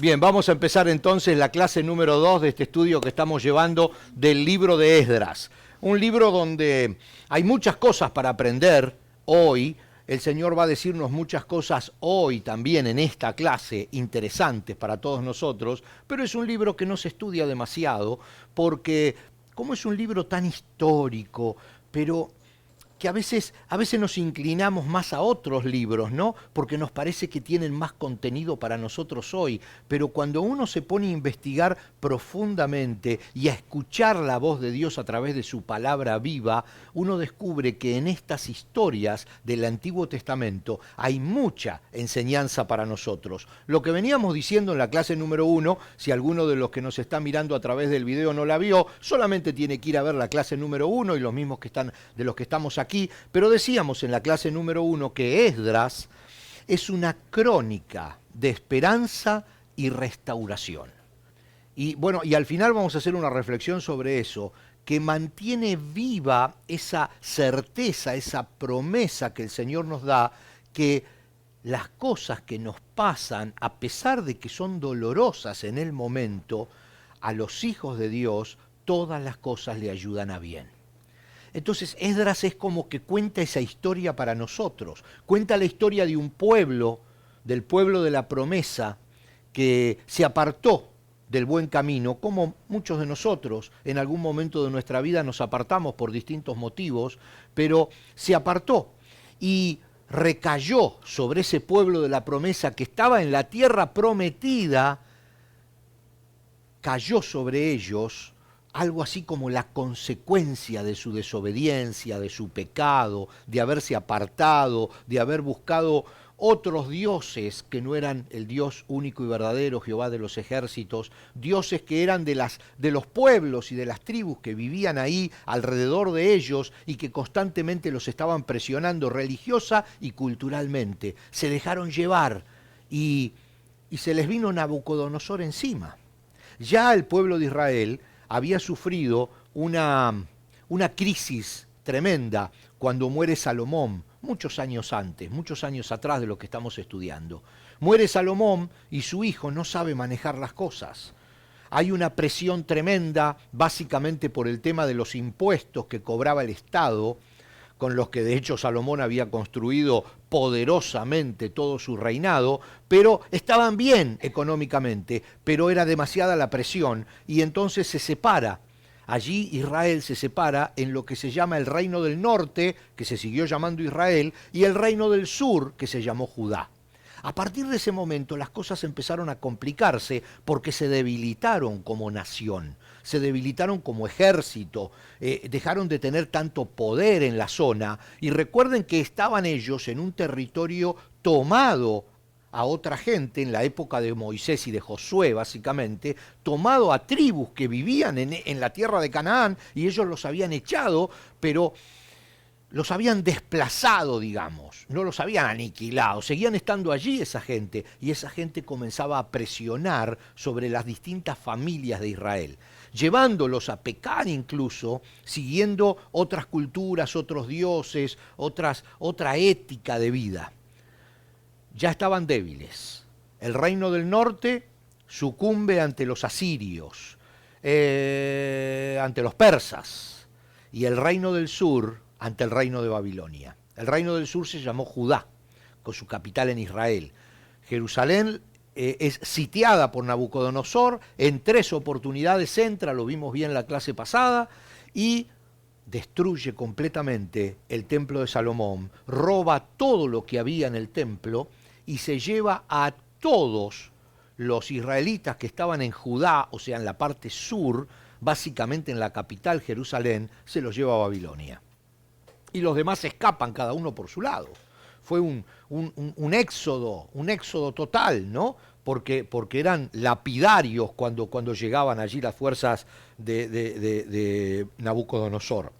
Bien, vamos a empezar entonces la clase número 2 de este estudio que estamos llevando del libro de Esdras. Un libro donde hay muchas cosas para aprender hoy. El Señor va a decirnos muchas cosas hoy también en esta clase interesantes para todos nosotros, pero es un libro que no se estudia demasiado porque como es un libro tan histórico, pero que a veces nos inclinamos más a otros libros, ¿no? Porque nos parece que tienen más contenido para nosotros hoy. Pero cuando uno se pone a investigar profundamente y a escuchar la voz de Dios a través de su palabra viva, uno descubre que en estas historias del Antiguo Testamento hay mucha enseñanza para nosotros. Lo que veníamos diciendo en la clase número 1, si alguno de los que nos está mirando a través del video no la vio, solamente tiene que ir a ver la clase número 1 y los mismos que están de los que estamos aquí. Pero decíamos en la clase número 1 que Esdras es una crónica de esperanza y restauración. Y bueno, y al final vamos a hacer una reflexión sobre eso, que mantiene viva esa certeza, esa promesa que el Señor nos da, que las cosas que nos pasan, a pesar de que son dolorosas en el momento, a los hijos de Dios, todas las cosas le ayudan a bien. Entonces Esdras es como que cuenta esa historia para nosotros, cuenta la historia de un pueblo, del pueblo de la promesa, que se apartó del buen camino, como muchos de nosotros en algún momento de nuestra vida nos apartamos por distintos motivos, pero se apartó y recayó sobre ese pueblo de la promesa que estaba en la tierra prometida, cayó sobre ellos algo así como la consecuencia de su desobediencia, de su pecado, de haberse apartado, de haber buscado otros dioses que no eran el Dios único y verdadero, Jehová de los ejércitos, dioses que eran de los pueblos y de las tribus que vivían ahí alrededor de ellos y que constantemente los estaban presionando religiosa y culturalmente. Se dejaron llevar y se les vino Nabucodonosor encima. Ya el pueblo de Israel había sufrido una crisis tremenda cuando muere Salomón, muchos años antes, muchos años atrás de lo que estamos estudiando. Muere Salomón y su hijo no sabe manejar las cosas. Hay una presión tremenda, básicamente por el tema de los impuestos que cobraba el Estado, con los que de hecho Salomón había construido poderosamente todo su reinado, pero estaban bien económicamente, pero era demasiada la presión y entonces se separa. Allí Israel se separa en lo que se llama el reino del norte, que se siguió llamando Israel, y el reino del sur, que se llamó Judá. A partir de ese momento las cosas empezaron a complicarse porque se debilitaron como nación, se debilitaron como ejército, dejaron de tener tanto poder en la zona y recuerden que estaban ellos en un territorio tomado a otra gente en la época de Moisés y de Josué básicamente, tomado a tribus que vivían en la tierra de Canaán y ellos los habían echado, pero los habían desplazado, digamos, no los habían aniquilado, seguían estando allí esa gente, y esa gente comenzaba a presionar sobre las distintas familias de Israel, llevándolos a pecar incluso, siguiendo otras culturas, otros dioses, otra ética de vida. Ya estaban débiles. El reino del norte sucumbe ante los asirios, ante los persas, y el reino del sur ante el reino de Babilonia. El reino del sur se llamó Judá, con su capital en Israel. Jerusalén es sitiada por Nabucodonosor, en 3 oportunidades entra, lo vimos bien en la clase pasada, y destruye completamente el templo de Salomón, roba todo lo que había en el templo y se lleva a todos los israelitas que estaban en Judá, o sea, en la parte sur, básicamente en la capital Jerusalén, se los lleva a Babilonia. Y los demás escapan cada uno por su lado. Fue un éxodo total, ¿no? Porque eran lapidarios cuando llegaban allí las fuerzas de Nabucodonosor.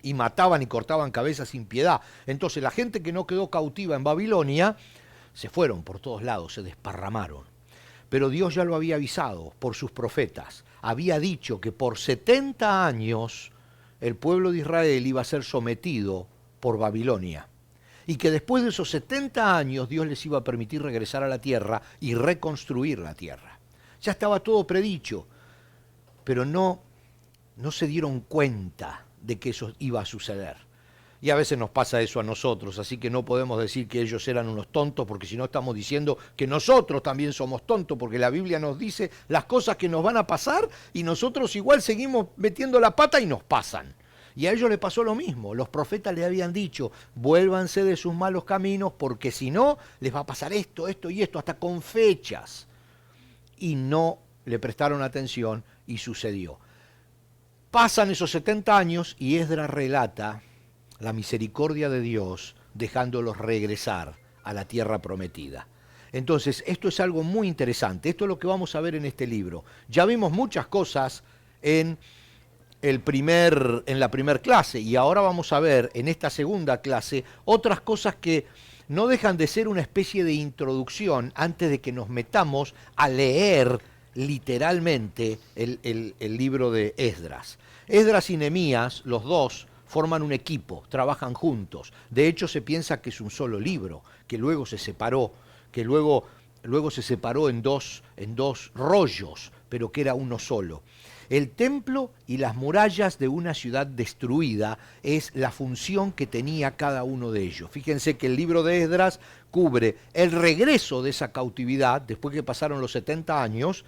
Y mataban y cortaban cabezas sin piedad. Entonces la gente que no quedó cautiva en Babilonia, se fueron por todos lados, se desparramaron. Pero Dios ya lo había avisado por sus profetas. Había dicho que por 70 años el pueblo de Israel iba a ser sometido por Babilonia. y que después de esos 70 años Dios les iba a permitir regresar a la tierra y reconstruir la tierra. Ya estaba todo predicho, pero no se dieron cuenta de que eso iba a suceder. Y a veces nos pasa eso a nosotros, así que no podemos decir que ellos eran unos tontos, porque si no estamos diciendo que nosotros también somos tontos, porque la Biblia nos dice las cosas que nos van a pasar y nosotros igual seguimos metiendo la pata y nos pasan. Y a ellos les pasó lo mismo. Los profetas le habían dicho, vuélvanse de sus malos caminos, porque si no, les va a pasar esto, esto y esto, hasta con fechas. Y no le prestaron atención y sucedió. Pasan esos 70 años y Esdras relata la misericordia de Dios dejándolos regresar a la tierra prometida. Entonces, esto es algo muy interesante. Esto es lo que vamos a ver en este libro. Ya vimos muchas cosas en la primera clase y ahora vamos a ver en esta segunda clase otras cosas que no dejan de ser una especie de introducción antes de que nos metamos a leer literalmente el libro de Esdras. Esdras y Nehemías, los dos, forman un equipo, trabajan juntos. De hecho, se piensa que es un solo libro, que luego se separó, que luego se separó en dos rollos, pero que era uno solo. El templo y las murallas de una ciudad destruida es la función que tenía cada uno de ellos. Fíjense que el libro de Esdras cubre el regreso de esa cautividad, después que pasaron los 70 años,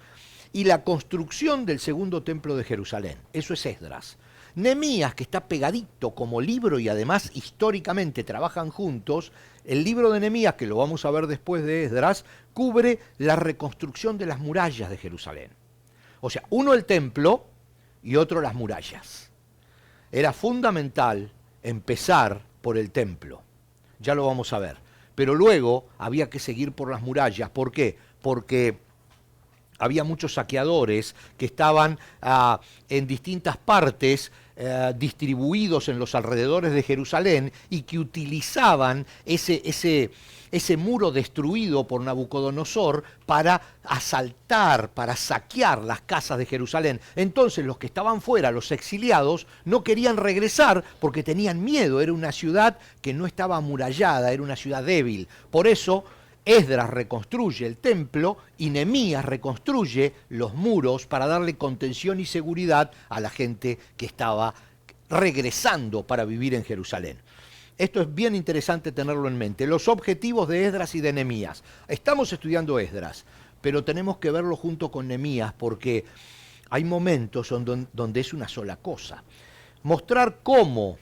y la construcción del segundo templo de Jerusalén. Eso es Esdras. Nehemías, que está pegadito como libro y además históricamente trabajan juntos, el libro de Nehemías, que lo vamos a ver después de Esdras, cubre la reconstrucción de las murallas de Jerusalén. O sea, uno el templo y otro las murallas. Era fundamental empezar por el templo, ya lo vamos a ver. Pero luego había que seguir por las murallas. ¿Por qué? Porque había muchos saqueadores que estaban en distintas partes distribuidos en los alrededores de Jerusalén y que utilizaban ese muro destruido por Nabucodonosor para asaltar, para saquear las casas de Jerusalén. Entonces los que estaban fuera, los exiliados, no querían regresar porque tenían miedo. Era una ciudad que no estaba amurallada, era una ciudad débil. Por eso Esdras reconstruye el templo y Nehemías reconstruye los muros para darle contención y seguridad a la gente que estaba regresando para vivir en Jerusalén. Esto es bien interesante tenerlo en mente. Los objetivos de Esdras y de Nehemías. Estamos estudiando Esdras, pero tenemos que verlo junto con Nehemías porque hay momentos donde es una sola cosa. Mostrar cómo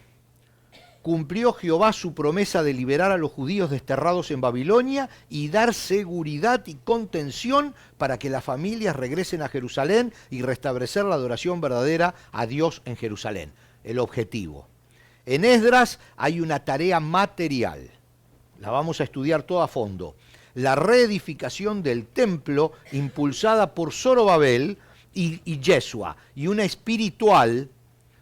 cumplió Jehová su promesa de liberar a los judíos desterrados en Babilonia y dar seguridad y contención para que las familias regresen a Jerusalén y restablecer la adoración verdadera a Dios en Jerusalén. El objetivo. En Esdras hay una tarea material, la vamos a estudiar toda a fondo. La reedificación del templo impulsada por Zorobabel y Yeshua, y una espiritual.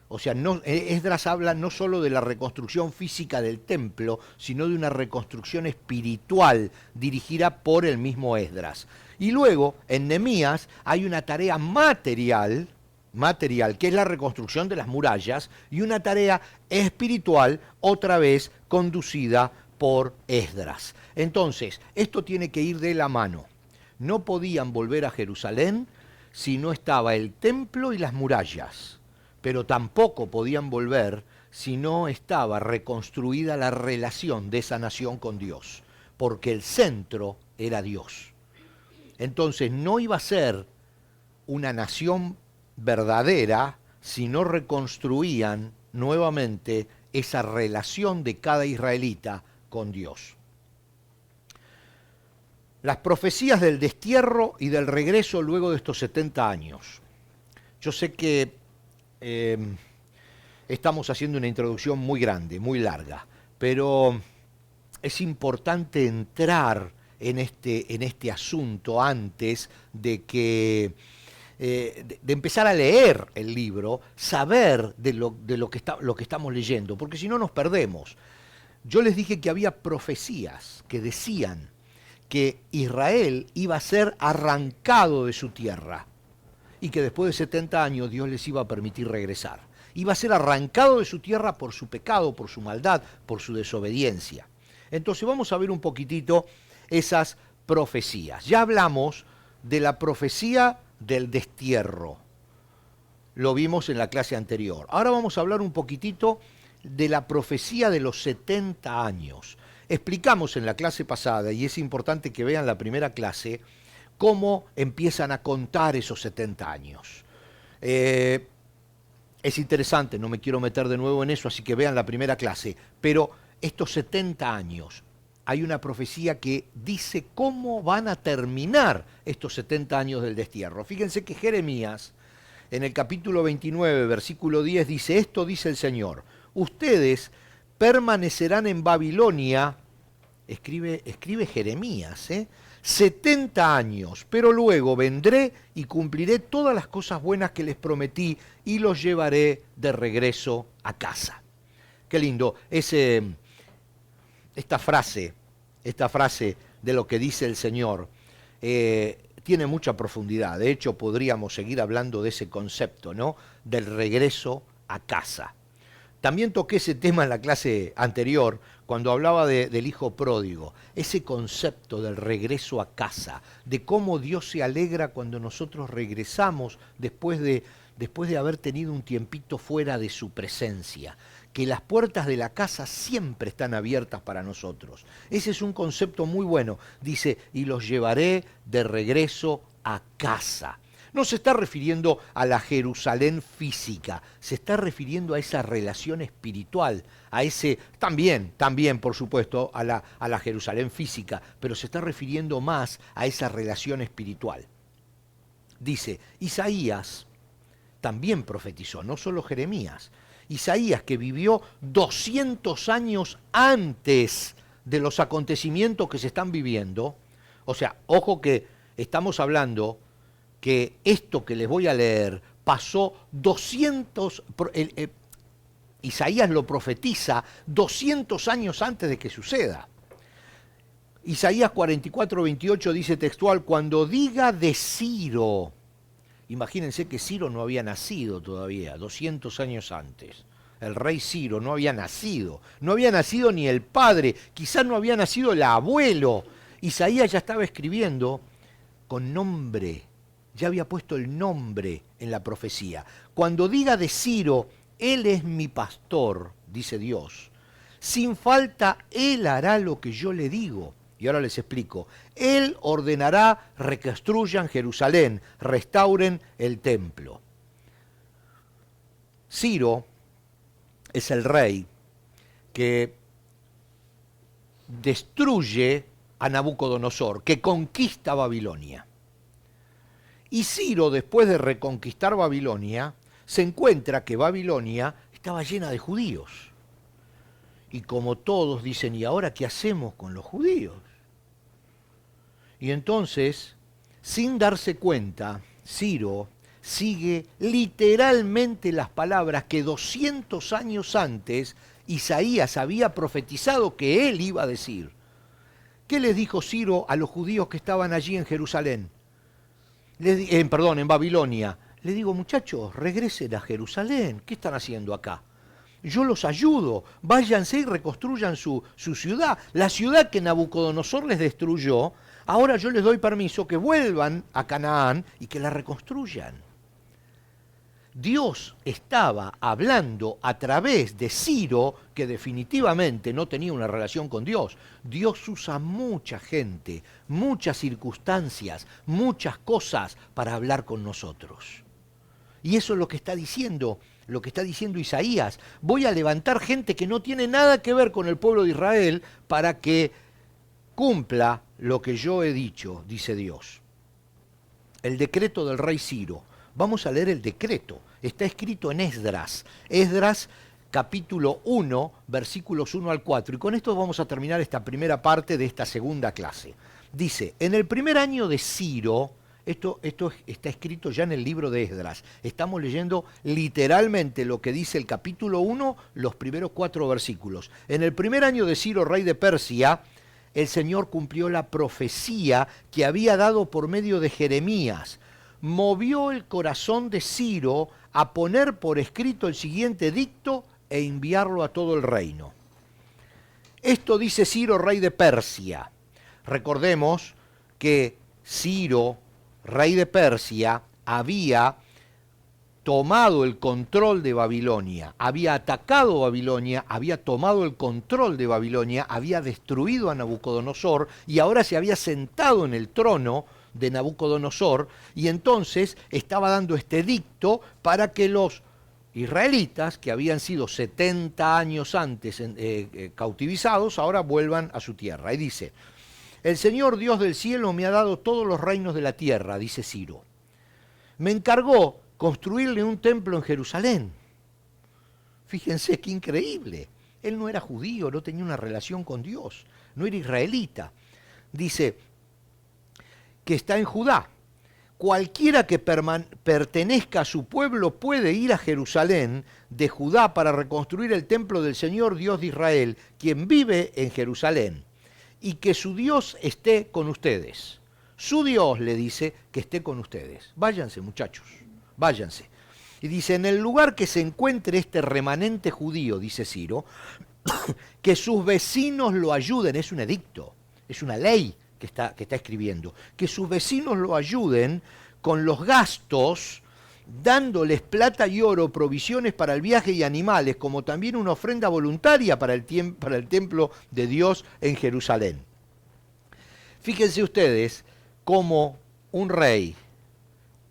O sea, Esdras habla no solo de la reconstrucción física del templo, sino de una reconstrucción espiritual dirigida por el mismo Esdras. Y luego, en Nehemías, hay una tarea material, que es la reconstrucción de las murallas, y una tarea espiritual, otra vez conducida por Esdras. Entonces, esto tiene que ir de la mano. No podían volver a Jerusalén si no estaba el templo y las murallas. Pero tampoco podían volver si no estaba reconstruida la relación de esa nación con Dios, porque el centro era Dios. Entonces no iba a ser una nación verdadera si no reconstruían nuevamente esa relación de cada israelita con Dios. Las profecías del destierro y del regreso luego de estos 70 años. Yo sé que estamos haciendo una introducción muy grande, muy larga, pero es importante entrar en este asunto antes de que de empezar a leer el libro, saber de lo que estamos leyendo, porque si no nos perdemos. Yo les dije que había profecías que decían que Israel iba a ser arrancado de su tierra y que después de 70 años Dios les iba a permitir regresar. Iba a ser arrancado de su tierra por su pecado, por su maldad, por su desobediencia. Entonces vamos a ver un poquitito esas profecías. Ya hablamos de la profecía del destierro. Lo vimos en la clase anterior. Ahora vamos a hablar un poquitito de la profecía de los 70 años. Explicamos en la clase pasada, y es importante que vean la primera clase, cómo empiezan a contar esos 70 años. Es interesante, no me quiero meter de nuevo en eso, así que vean la primera clase, pero estos 70 años, hay una profecía que dice cómo van a terminar estos 70 años del destierro. Fíjense que Jeremías, en el capítulo 29, versículo 10, dice, esto dice el Señor, ustedes permanecerán en Babilonia, escribe Jeremías, 70 años, pero luego vendré y cumpliré todas las cosas buenas que les prometí y los llevaré de regreso a casa. Qué lindo, esta frase de lo que dice el Señor, tiene mucha profundidad. De hecho, podríamos seguir hablando de ese concepto, ¿no? Del regreso a casa. También toqué ese tema en la clase anterior, cuando hablaba del hijo pródigo, ese concepto del regreso a casa, de cómo Dios se alegra cuando nosotros regresamos después de haber tenido un tiempito fuera de su presencia, que las puertas de la casa siempre están abiertas para nosotros. Ese es un concepto muy bueno. Dice, y los llevaré de regreso a casa. No se está refiriendo a la Jerusalén física, se está refiriendo a esa relación espiritual, a ese, también, por supuesto, a la Jerusalén física, pero se está refiriendo más a esa relación espiritual. Dice, Isaías también profetizó, no solo Jeremías. Isaías, que vivió 200 años antes de los acontecimientos que se están viviendo, o sea, ojo que estamos hablando que esto que les voy a leer pasó 200, Isaías lo profetiza 200 años antes de que suceda. Isaías 44:28 dice textual, cuando diga de Ciro, imagínense que Ciro no había nacido todavía, 200 años antes. El rey Ciro no había nacido ni el padre, quizás no había nacido el abuelo. Isaías ya estaba escribiendo con nombre, ya había puesto el nombre en la profecía. Cuando diga de Ciro, él es mi pastor, dice Dios, sin falta él hará lo que yo le digo. Y ahora les explico. Él ordenará reconstruyan Jerusalén, restauren el templo. Ciro es el rey que destruye a Nabucodonosor, que conquista Babilonia. Y Ciro, después de reconquistar Babilonia, se encuentra que Babilonia estaba llena de judíos. Y como todos dicen, ¿y ahora qué hacemos con los judíos? Y entonces, sin darse cuenta, Ciro sigue literalmente las palabras que 200 años antes Isaías había profetizado que él iba a decir. ¿Qué les dijo Ciro a los judíos que estaban allí en Jerusalén? En Babilonia. Le digo, muchachos, regresen a Jerusalén. ¿Qué están haciendo acá? Yo los ayudo. Váyanse y reconstruyan su ciudad. La ciudad que Nabucodonosor les destruyó, ahora yo les doy permiso que vuelvan a Canaán y que la reconstruyan. Dios estaba hablando a través de Ciro, que definitivamente no tenía una relación con Dios. Dios usa mucha gente, muchas circunstancias, muchas cosas para hablar con nosotros. Y eso es lo que está diciendo Isaías. Voy a levantar gente que no tiene nada que ver con el pueblo de Israel para que cumpla lo que yo he dicho, dice Dios. El decreto del rey Ciro. Vamos a leer el decreto. Está escrito en Esdras. Esdras capítulo 1, versículos 1 al 4. Y con esto vamos a terminar esta primera parte de esta segunda clase. Dice, en el primer año de Ciro, esto está escrito ya en el libro de Esdras. Estamos leyendo literalmente lo que dice el capítulo 1, los primeros 4 versículos. En el primer año de Ciro, rey de Persia, el Señor cumplió la profecía que había dado por medio de Jeremías. Movió el corazón de Ciro a poner por escrito el siguiente edicto e enviarlo a todo el reino. Esto dice Ciro, rey de Persia. Recordemos que Ciro, rey de Persia, había tomado el control de Babilonia, había atacado Babilonia, había tomado el control de Babilonia, había destruido a Nabucodonosor y ahora se había sentado en el trono de Nabucodonosor y entonces estaba dando este edicto para que los israelitas, que habían sido 70 años antes cautivizados, ahora vuelvan a su tierra. Y dice, el Señor Dios del cielo me ha dado todos los reinos de la tierra, dice Ciro. Me encargó construirle un templo en Jerusalén. Fíjense qué increíble. Él no era judío, no tenía una relación con Dios, no era israelita. Dice que está en Judá. Cualquiera que pertenezca a su pueblo puede ir a Jerusalén de Judá para reconstruir el templo del Señor Dios de Israel, quien vive en Jerusalén, y que su Dios esté con ustedes. Su Dios le dice que esté con ustedes. Váyanse, muchachos, váyanse. Y dice, en el lugar que se encuentre este remanente judío, dice Ciro, que sus vecinos lo ayuden. Es un edicto, es una ley que está escribiendo. Que sus vecinos lo ayuden con los gastos, dándoles plata y oro, provisiones para el viaje y animales, como también una ofrenda voluntaria para el templo de Dios en Jerusalén. Fíjense ustedes cómo un rey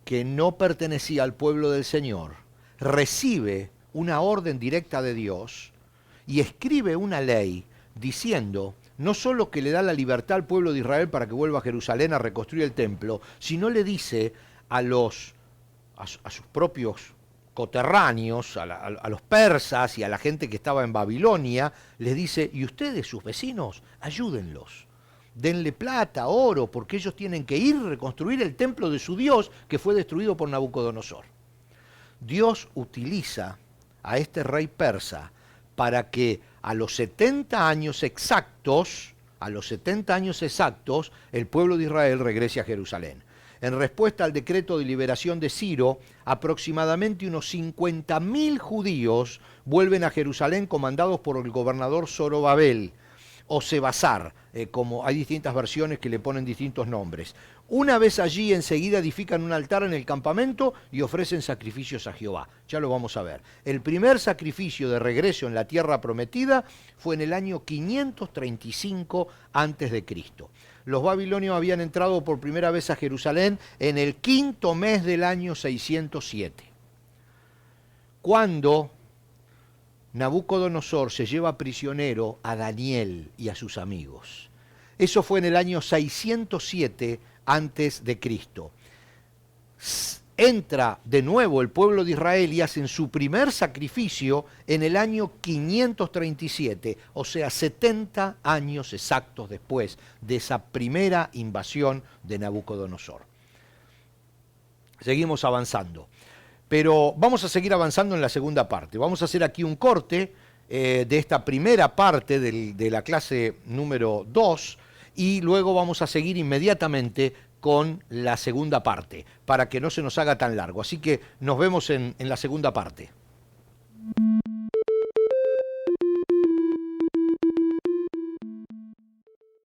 que no pertenecía al pueblo del Señor recibe una orden directa de Dios y escribe una ley diciendo no solo que le da la libertad al pueblo de Israel para que vuelva a Jerusalén a reconstruir el templo, sino le dice a sus propios coterráneos, a los persas y a la gente que estaba en Babilonia, les dice, y ustedes, sus vecinos, ayúdenlos. Denle plata, oro, porque ellos tienen que ir a reconstruir el templo de su Dios que fue destruido por Nabucodonosor. Dios utiliza a este rey persa para que a los 70 años exactos, el pueblo de Israel regrese a Jerusalén. En respuesta al decreto de liberación de Ciro, aproximadamente unos 50.000 judíos vuelven a Jerusalén comandados por el gobernador Zorobabel, o Sebasar, como hay distintas versiones que le ponen distintos nombres. Una vez allí, enseguida edifican un altar en el campamento y ofrecen sacrificios a Jehová. Ya lo vamos a ver. El primer sacrificio de regreso en la tierra prometida fue en el año 535 a.C. Los babilonios habían entrado por primera vez a Jerusalén en el 5º mes del año 607. Cuando Nabucodonosor se lleva prisionero a Daniel y a sus amigos. Eso fue en el año 607 antes de Cristo. Entra de nuevo el pueblo de Israel y hacen su primer sacrificio en el año 537, o sea, 70 años exactos después de esa primera invasión de Nabucodonosor. Seguimos avanzando. Pero vamos a seguir avanzando en la segunda parte. Vamos a hacer aquí un corte de esta primera parte de la clase número 2 y luego vamos a seguir inmediatamente con la segunda parte para que no se nos haga tan largo. Así que nos vemos en la segunda parte.